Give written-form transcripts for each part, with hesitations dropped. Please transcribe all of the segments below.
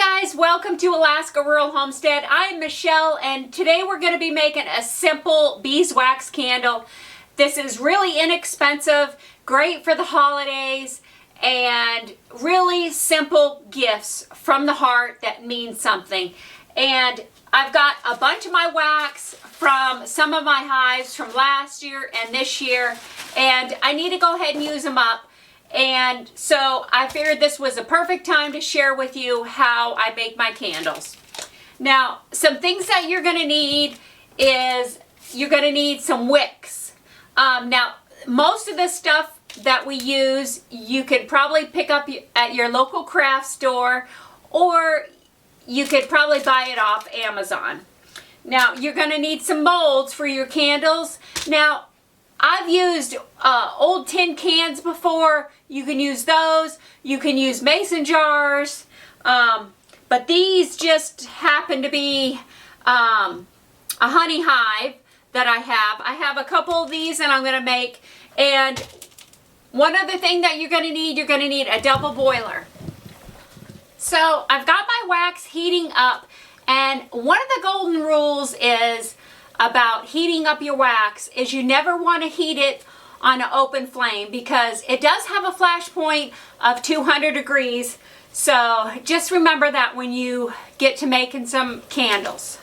Guys, welcome to Alaska Rural Homestead. I'm Michelle, and today we're going to be making a simple beeswax candle. This is really inexpensive, great for the holidays, and really simple gifts from the heart that mean something. And I've got a bunch of my wax from some of my hives from last year and this year, and I need to go ahead and use them up. And so I figured this was a perfect time to share with you how I make my candles. Now, some things that you're going to need is you're going to need some wicks. Now, most of the stuff that we use, you could probably pick up at your local craft store, or you could probably buy it off Amazon. Now, you're going to need some molds for your candles. Now, I've used old tin cans before. You can use those. You can use mason jars. But these just happen to be a honey hive that I have. I have a couple of these that I'm going to make. And one other thing that you're going to need a double boiler. So I've got my wax heating up. And one of the golden rules is about heating up your wax is you never want to heat it on an open flame because it does have a flash point of 200 degrees. So just remember that when you get to making some candles.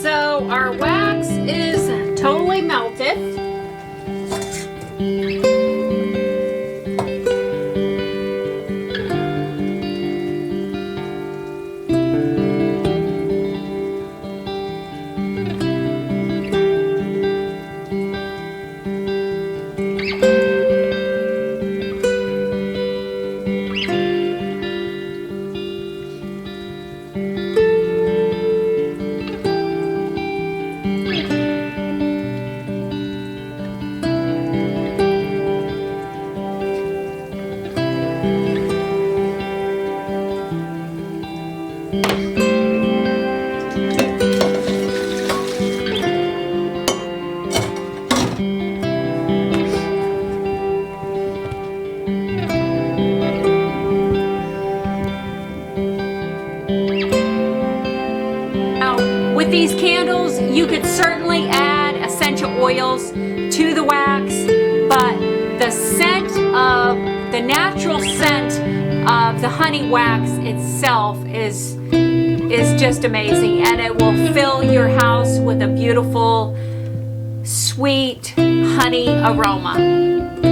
So our wax is totally melted. With these candles, you could certainly add essential oils to the wax, but the scent natural scent of the honey wax itself is just amazing, and it will fill your house with a beautiful, sweet honey aroma.